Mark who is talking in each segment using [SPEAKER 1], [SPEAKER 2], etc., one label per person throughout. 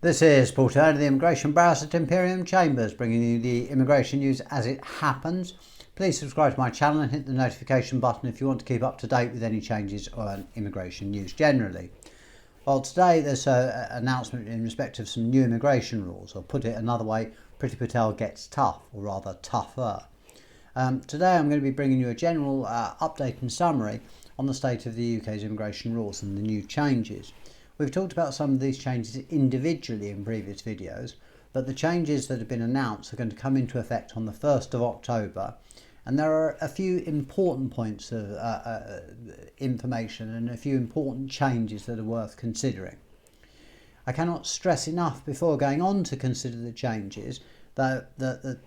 [SPEAKER 1] This is Paul Turner, the Immigration Browser at Imperium Chambers, bringing you the immigration news as it happens. Please subscribe to my channel and hit the notification button if you want to keep up to date with any changes on immigration news generally. Well, today there's an announcement in respect of some new immigration rules, or put it another way, Priti Patel gets tough, or rather tougher. Today I'm going to be bringing you a general update and summary on the state of the UK's immigration rules and the new changes. We've talked about some of these changes individually in previous videos, but the changes that have been announced are going to come into effect on the 1st of October, and there are a few important points of information and a few important changes that are worth considering. I cannot stress enough before going on to consider the changes that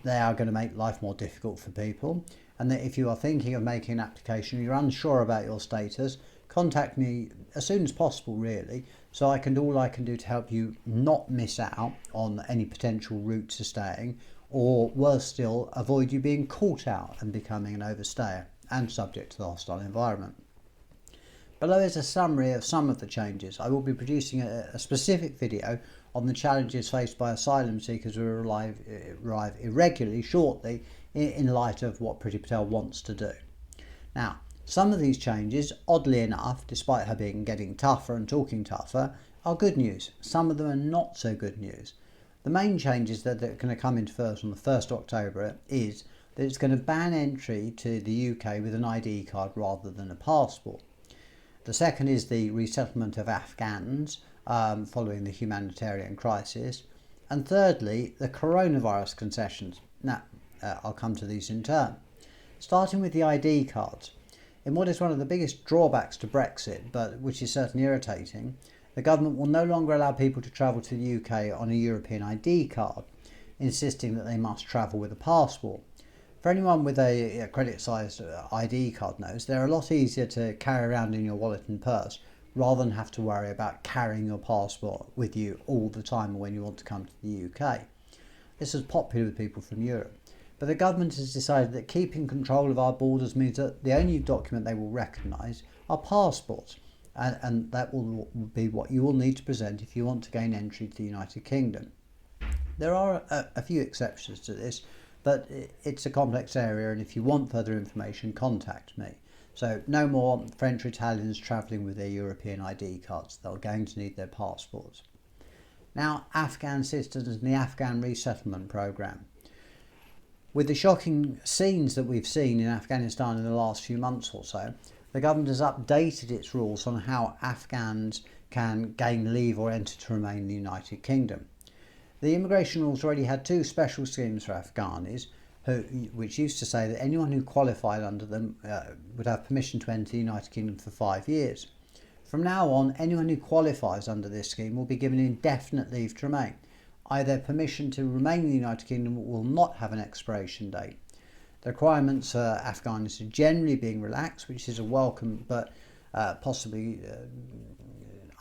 [SPEAKER 1] they are going to make life more difficult for people, and that if you are thinking of making an application and you're unsure about your status, contact me as soon as possible really, so I can do all I can do to help you not miss out on any potential route to staying, or worse still, avoid you being caught out and becoming an overstayer and subject to the hostile environment. Below is a summary of some of the changes. I will be producing a specific video on the challenges faced by asylum seekers who arrive irregularly shortly in light of what Priti Patel wants to do. Now, some of these changes, oddly enough, despite her getting tougher and talking tougher, are good news. Some of them are not so good news. The main changes that are going to come into force on the 1st of October is that it's going to ban entry to the UK with an ID card rather than a passport. The second is the resettlement of Afghans following the humanitarian crisis. And thirdly, the coronavirus concessions. Now, I'll come to these in turn. Starting with the ID cards. In what is one of the biggest drawbacks to Brexit, but which is certainly irritating, the government will no longer allow people to travel to the UK on a European ID card, insisting that they must travel with a passport. For anyone with a credit-sized ID card knows, they're a lot easier to carry around in your wallet and purse rather than have to worry about carrying your passport with you all the time when you want to come to the UK. This is popular with people from Europe. But the government has decided that keeping control of our borders means that the only document they will recognise are passports, and that will be what you will need to present if you want to gain entry to the United Kingdom. There are a few exceptions to this, but it's a complex area, and if you want further information, contact me. So no more French or Italians travelling with their European ID cards. They're going to need their passports. Now, Afghan citizens and the Afghan resettlement programme. With the shocking scenes that we've seen in Afghanistan in the last few months or so, the government has updated its rules on how Afghans can gain leave or enter to remain in the United Kingdom. The immigration rules already had two special schemes for Afghanis, which used to say that anyone who qualified under them would have permission to enter the United Kingdom for 5 years. From now on, anyone who qualifies under this scheme will be given indefinite leave to remain. Their permission to remain in the United Kingdom will not have an expiration date. The requirements for Afghanis are generally being relaxed, which is a welcome but possibly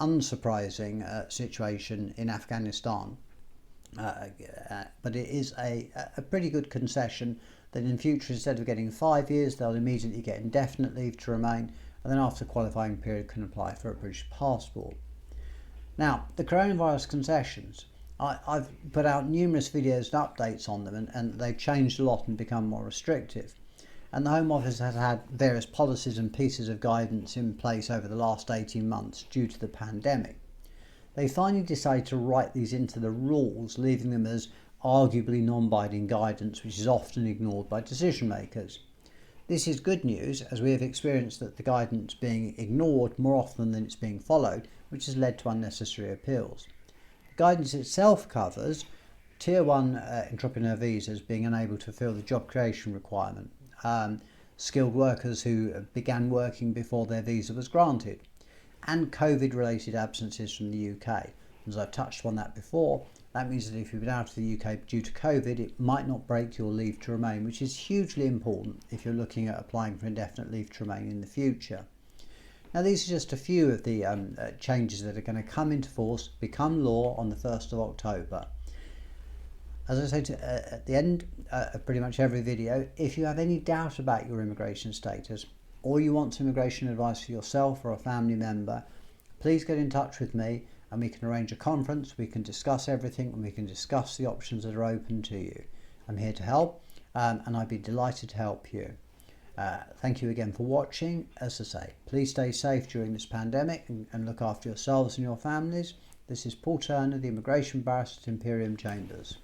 [SPEAKER 1] unsurprising situation in Afghanistan. But it is a pretty good concession that in future, instead of getting 5 years, they'll immediately get indefinite leave to remain, and then after the qualifying period can apply for a British passport. Now, the coronavirus concessions. I've put out numerous videos and updates on them, and they've changed a lot and become more restrictive. And the Home Office has had various policies and pieces of guidance in place over the last 18 months due to the pandemic. They finally decided to write these into the rules, leaving them as arguably non-binding guidance, which is often ignored by decision makers. This is good news, as we have experienced that the guidance being ignored more often than it's being followed, which has led to unnecessary appeals. Guidance itself covers Tier 1 entrepreneur visas being unable to fulfil the job creation requirement, skilled workers who began working before their visa was granted, and COVID-related absences from the UK. As I've touched on that before, that means that if you've been out of the UK due to COVID, it might not break your leave to remain, which is hugely important if you're looking at applying for indefinite leave to remain in the future. Now, these are just a few of the changes that are going to come into force, become law on the 1st of October. As I say at the end of pretty much every video, if you have any doubt about your immigration status, or you want some immigration advice for yourself or a family member, please get in touch with me and we can arrange a conference, we can discuss everything, and we can discuss the options that are open to you. I'm here to help, and I'd be delighted to help you. Thank you again for watching. As I say, please stay safe during this pandemic and look after yourselves and your families. This is Paul Turner, the Immigration Barrister at Imperium Chambers.